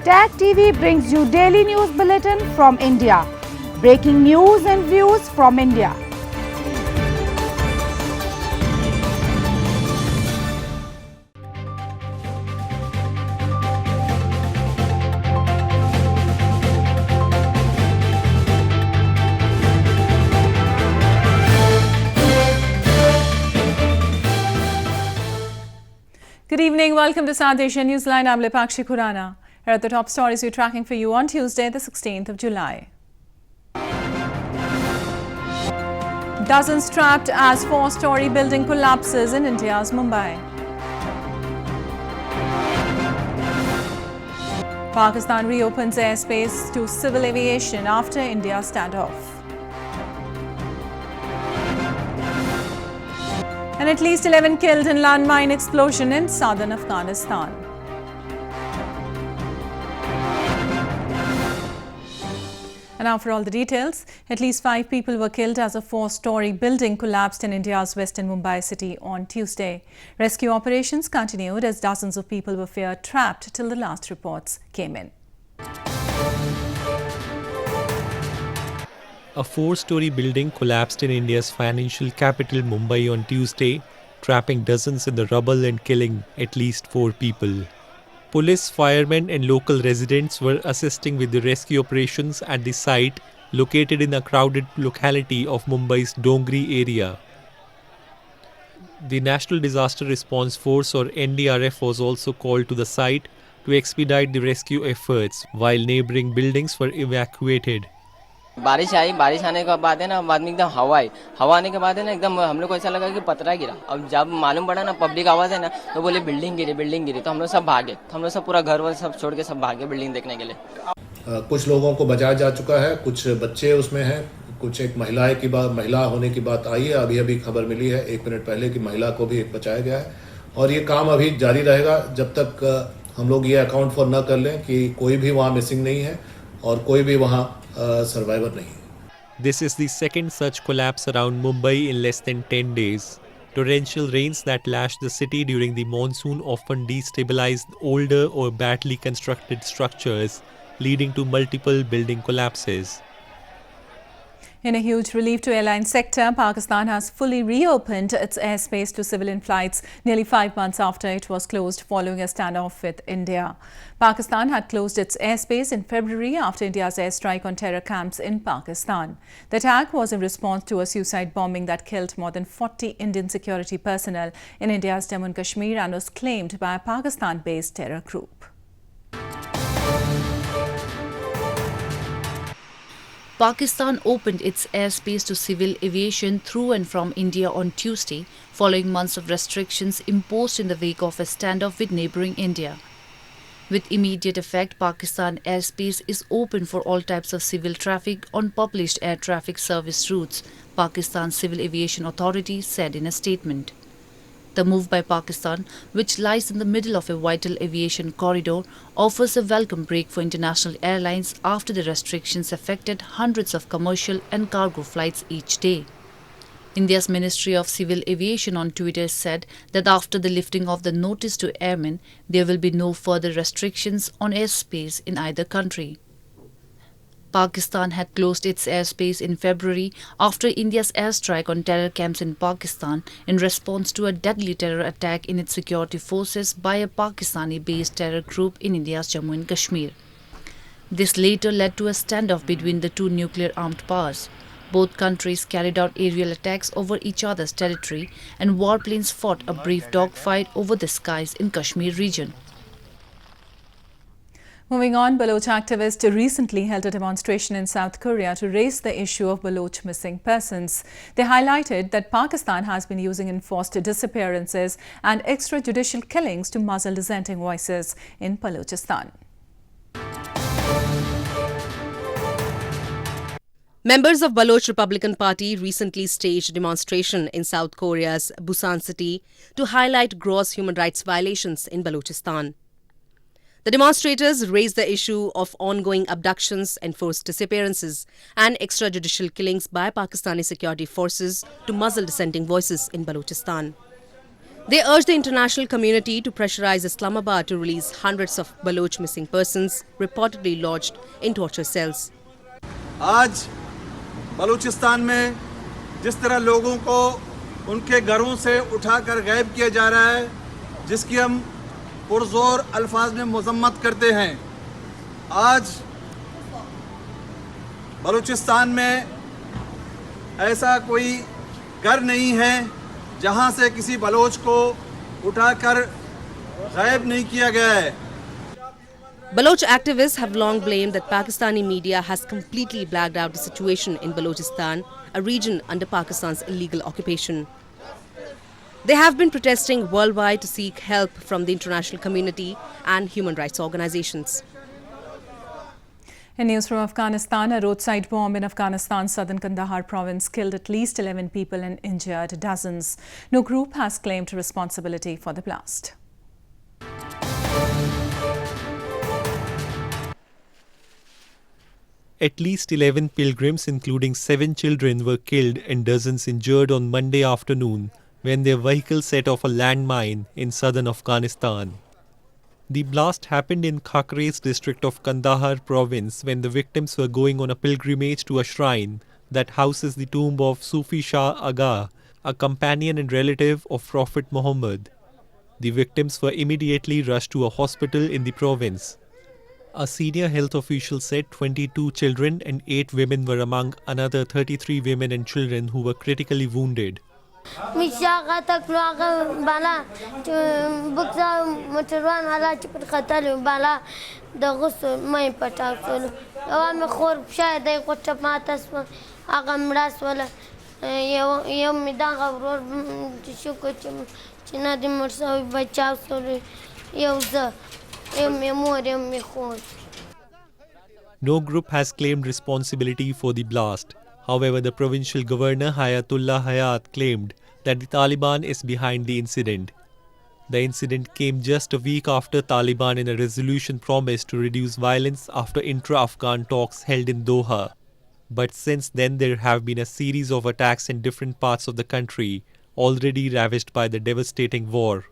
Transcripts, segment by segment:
Tag TV brings you daily news bulletin from India. Breaking news and views from India. Good evening. Welcome to South Asia Newsline. I'm Lipakshi Khurana. Here are the top stories we're tracking for you on Tuesday, the 16th of July. Dozens trapped as four-story building collapses in India's Mumbai. Pakistan reopens airspace to civil aviation after India's standoff. And at least 11 killed in landmine explosion in southern Afghanistan. And now for all the details. At least 5 people were killed as a four-story building collapsed in India's western Mumbai city on Tuesday. Rescue operations continued as dozens of people were feared trapped till the last reports came in. A four-story building collapsed in India's financial capital Mumbai on Tuesday, trapping dozens in the rubble and killing at least 4 people. Police, firemen and local residents were assisting with the rescue operations at the site located in a crowded locality of Mumbai's Dongri area. The National Disaster Response Force or NDRF was also called to the site to expedite the rescue efforts while neighboring buildings were evacuated. बारिश आई, बारिश आने के बाद है ना बाद में एकदम हवा आई, हवा आने के बाद है ना एकदम हम लोग को ऐसा लगा कि पतरा गिरा। अब जब मालूम पड़ा ना पब्लिक आवाज़ है ना तो बोले बिल्डिंग गिरी तो हम लोग सब भागे, हम लोग सब पूरा घर वर सब छोड़ के सब भागे बिल्डिंग देखने के लिए। कुछ लोगों को बचाया जा चुका है, कुछ बच्चे उसमें हैं, कुछ एक महिला होने की बात आई है, अभी खबर मिली है 1 मिनट पहले कि महिला को भी एक बचाया गया है और ये काम अभी जारी रहेगा जब तक हम लोग ये अकाउंट फॉर न कर लें कि कोई भी वहाँ मिसिंग नहीं है और कोई भी वहाँ survivor nahi. This is the second such collapse around Mumbai in less than 10 days. Torrential rains that lashed the city during the monsoon often destabilized older or badly constructed structures, leading to multiple building collapses. In a huge relief to airline sector, Pakistan has fully reopened its airspace to civilian flights nearly 5 months after it was closed following a standoff with India. Pakistan had closed its airspace in February after India's airstrike on terror camps in Pakistan. The attack was in response to a suicide bombing that killed more than 40 Indian security personnel in India's Jammu and Kashmir and was claimed by a Pakistan-based terror group. Pakistan opened its airspace to civil aviation through and from India on Tuesday, following months of restrictions imposed in the wake of a standoff with neighbouring India. With immediate effect, Pakistan airspace is open for all types of civil traffic on published air traffic service routes, Pakistan Civil Aviation Authority said in a statement. The move by Pakistan, which lies in the middle of a vital aviation corridor, offers a welcome break for international airlines after the restrictions affected hundreds of commercial and cargo flights each day. India's Ministry of Civil Aviation on Twitter said that after the lifting of the notice to airmen, there will be no further restrictions on airspace in either country. Pakistan had closed its airspace in February after India's airstrike on terror camps in Pakistan in response to a deadly terror attack in its security forces by a Pakistani-based terror group in India's Jammu and Kashmir. This later led to a standoff between the two nuclear-armed powers. Both countries carried out aerial attacks over each other's territory and warplanes fought a brief dogfight over the skies in Kashmir region. Moving on, Baloch activists recently held a demonstration in South Korea to raise the issue of Baloch missing persons. They highlighted that Pakistan has been using enforced disappearances and extrajudicial killings to muzzle dissenting voices in Balochistan. Members of Baloch Republican Party recently staged a demonstration in South Korea's Busan city to highlight gross human rights violations in Balochistan. The demonstrators raised the issue of ongoing abductions, enforced disappearances and extrajudicial killings by Pakistani security forces to muzzle dissenting voices in Balochistan. They urge the international community to pressurize Islamabad to release hundreds of Baloch missing persons reportedly lodged in torture cells. आज बलूचिस्तान में जिस तरह लोगों को उनके घरों से उठाकर गायब किया जा रहा है, जिसकी हम पुरजोर अल्फाज में मजम्मत करते हैं, आज बलूचिस्तान में ऐसा कोई घर नहीं है जहां से किसी बलोच को उठाकर गायब नहीं किया गया है. Baloch activists have long blamed that Pakistani media has completely blacked out the situation in Balochistan, a region under Pakistan's illegal occupation. They have been protesting worldwide to seek help from the international community and human rights organizations. In news from Afghanistan, a roadside bomb in Afghanistan's southern Kandahar province killed at least 11 people and injured dozens. No group has claimed responsibility for the blast. At least 11 pilgrims, including 7 children, were killed and dozens injured on Monday afternoon when their vehicle set off a landmine in southern Afghanistan. The blast happened in Khakres district of Kandahar province when the victims were going on a pilgrimage to a shrine that houses the tomb of Sufi Shah Aga, a companion and relative of Prophet Muhammad. The victims were immediately rushed to a hospital in the province. A senior health official said 22 children and 8 women were among another 33 women and children who were critically wounded. No group has claimed responsibility for the blast. However, the provincial governor Hayatullah Hayat claimed that the Taliban is behind the incident. The incident came just a week after Taliban in a resolution promised to reduce violence after intra-Afghan talks held in Doha. But since then there have been a series of attacks in different parts of the country, already ravaged by the devastating war.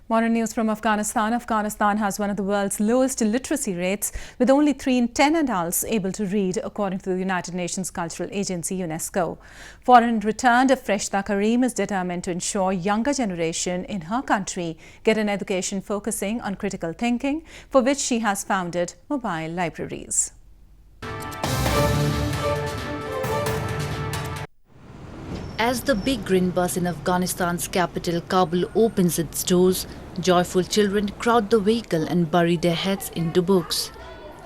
More news from Afghanistan. Afghanistan has one of the world's lowest literacy rates, with only 3 in 10 adults able to read, according to the United Nations Cultural Agency, UNESCO. Foreign returned Freshta Karim is determined to ensure younger generation in her country get an education focusing on critical thinking, for which she has founded mobile libraries. As the big green bus in Afghanistan's capital Kabul opens its doors, joyful children crowd the vehicle and bury their heads into books.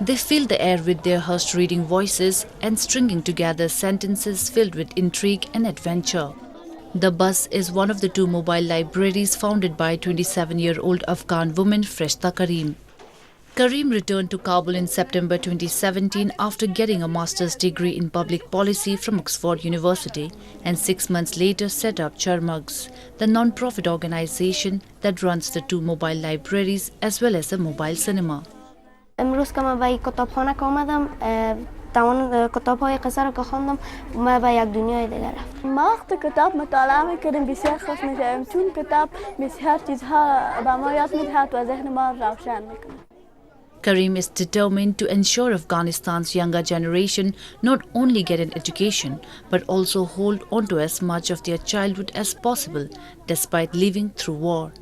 They fill the air with their hushed reading voices and stringing together sentences filled with intrigue and adventure. The bus is one of the 2 mobile libraries founded by 27-year-old Afghan woman Freshta Karim. Karim returned to Kabul in September 2017 after getting a master's degree in public policy from Oxford University, and 6 months later set up Charmugs, the non-profit organization that runs the 2 mobile libraries as well as a mobile cinema. امروز که من به کتابخانه که آمدم تمام کتاب‌های قصه را که خواندم و به یک دنیای دیگر رفتم. ما وقت کتاب مطالعه می‌کردیم بسیار خوش می‌شدیم چون کتاب بسیار چیزها به ما یاد می‌دهد و ذهن ما روشن می‌کند. Karim is determined to ensure Afghanistan's younger generation not only get an education but also hold on to as much of their childhood as possible despite living through war.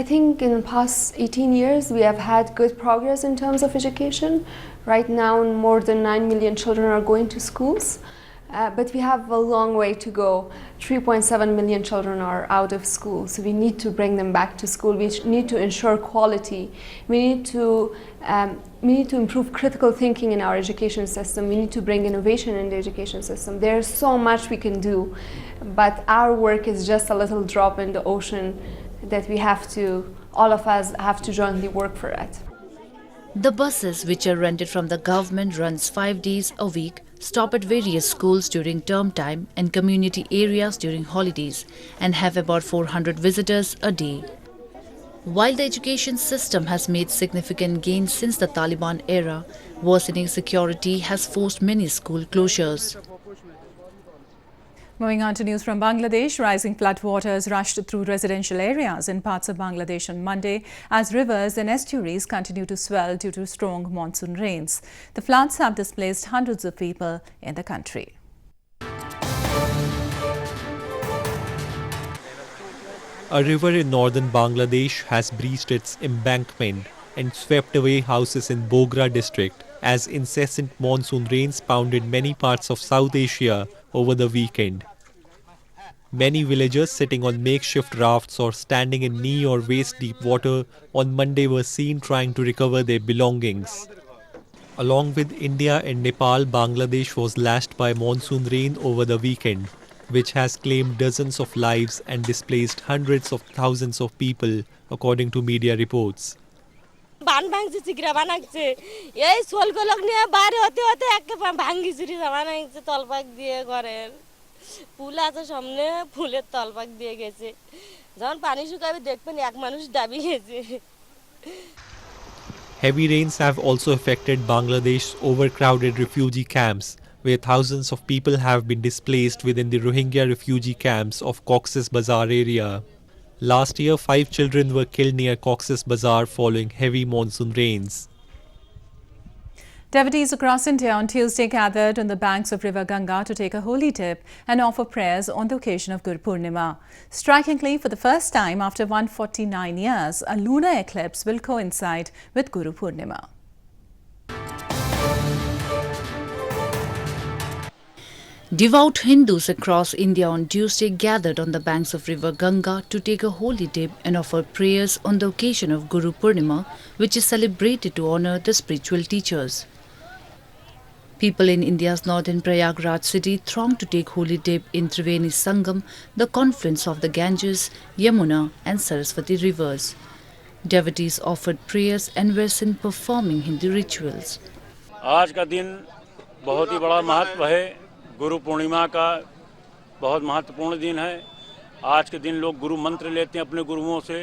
I think in the past 18 years we have had good progress in terms of education. Right now more than 9 million children are going to schools. But we have a long way to go. 3.7 million children are out of school, so we need to bring them back to school. We need to ensure quality. We need to improve critical thinking in our education system. We need to bring innovation in the education system. There's so much we can do, but our work is just a little drop in the ocean that all of us have to jointly work for it. The buses, which are rented from the government, runs 5 days a week, stop at various schools during term time and community areas during holidays, and have about 400 visitors a day. While the education system has made significant gains since the Taliban era, worsening security has forced many school closures. Moving on to news from Bangladesh, rising floodwaters rushed through residential areas in parts of Bangladesh on Monday as rivers and estuaries continue to swell due to strong monsoon rains. The floods have displaced hundreds of people in the country. A river in northern Bangladesh has breached its embankment and swept away houses in Bogra district as incessant monsoon rains pounded many parts of South Asia over the weekend. Many villagers sitting on makeshift rafts or standing in knee or waist deep water on Monday were seen trying to recover their belongings. Along with India and Nepal, Bangladesh was lashed by monsoon rain over the weekend, which has claimed dozens of lives and displaced hundreds of thousands of people, according to media reports. বান ভাঙছে চিকরা বানাচ্ছে এই সোলগুলো নিয়ে বাইরে হতে হতে একটা ভাঙি চুরি বানাচ্ছে তলপাক দিয়ে ঘরের ফুল আছে সামনে ফুলের তলপাক দিয়ে গেছে যখন পানি শুকাবে দেখবেন এক মানুষ দাবি গেছে Heavy rains have also affected Bangladesh's overcrowded refugee camps, where thousands of people have been displaced within the Rohingya refugee camps of Cox's Bazar area. Last year, 5 children were killed near Cox's Bazar following heavy monsoon rains. Devotees across India on Tuesday gathered on the banks of River Ganga to take a holy dip and offer prayers on the occasion of Guru Purnima. Strikingly, for the first time after 149 years, a lunar eclipse will coincide with Guru Purnima. Devout Hindus across India on Tuesday gathered on the banks of River Ganga to take a holy dip and offer prayers on the occasion of Guru Purnima, which is celebrated to honor the spiritual teachers. People in India's northern Prayagraj city thronged to take holy dip in Triveni Sangam, the confluence of the Ganges, Yamuna and Saraswati rivers. Devotees offered prayers and were seen performing Hindu rituals. आज का दिन बहुत ही बड़ा महत्व है। गुरु पूर्णिमा का बहुत महत्वपूर्ण दिन है। आज के दिन लोग गुरु मंत्र लेते हैं अपने गुरुओं से।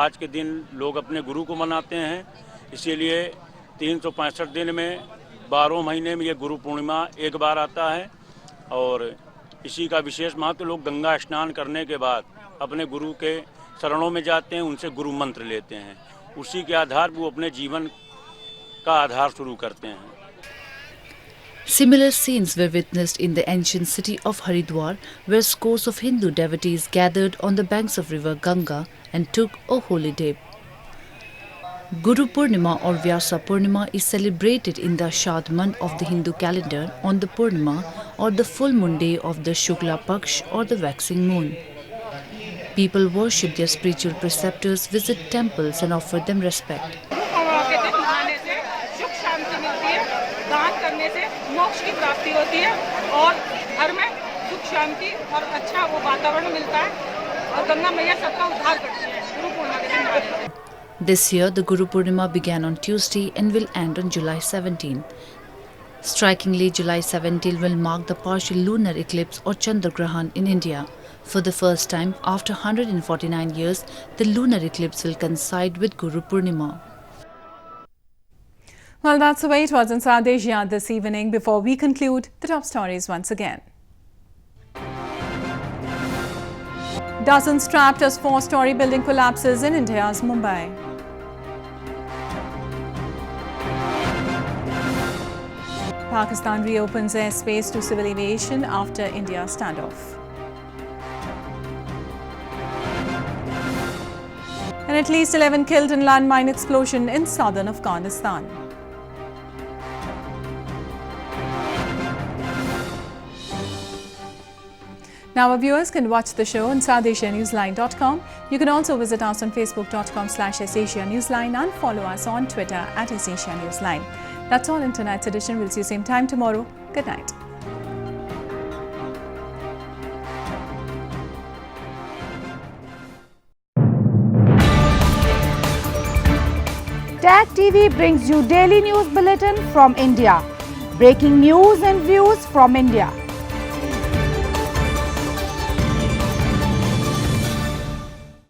आज के दिन लोग अपने गुरु को मनाते हैं। इसीलिए 365 दिन में 12 महीने में ये गुरु पूर्णिमा एक बार आता है और इसी का विशेष महत्व। लोग गंगा स्नान करने के बाद अपने गुरु के शरणों में जाते हैं, उनसे गुरु मंत्र लेते हैं। उसी के आधार पर वो अपने जीवन का आधार शुरू करते हैं। Similar scenes were witnessed in the ancient city of Haridwar, where scores of Hindu devotees gathered on the banks of river Ganga and took a holy dip. Guru Purnima or Vyasa Purnima is celebrated in the Ashad month of the Hindu calendar on the Purnima or the full moon day of the Shukla Paksh or the waxing moon. People worship their spiritual preceptors, visit temples and offer them respect. मोक्ष की प्राप्ति होती है और घर में सुख शांति और अच्छा वो वातावरण मिलता है और गंगा मैया सबका उद्धार करती है गुरु पूर्णिमा के दिन। This year, the Guru Purnima began on Tuesday and will end on July 17. Strikingly, July 17 will mark the partial lunar eclipse or Chandragrahan in India. For the first time after 149 years, the lunar eclipse will coincide with Guru Purnima. Well, that's the way it was in South Asia this evening. Before we conclude, the top stories once again. Dozens trapped as four-story building collapses in India's Mumbai. Pakistan reopens airspace to civil aviation after India standoff. And at least 11 killed in landmine explosion in southern Afghanistan. Now our viewers can watch the show on SouthAsiaNewsline.com. You can also visit us on Facebook.com/SAsiaNewsline and follow us on Twitter @SAsiaNewsline. That's all in tonight's edition. We'll see you same time tomorrow. Good night. TAG TV brings you daily news bulletin from India. Breaking news and views from India.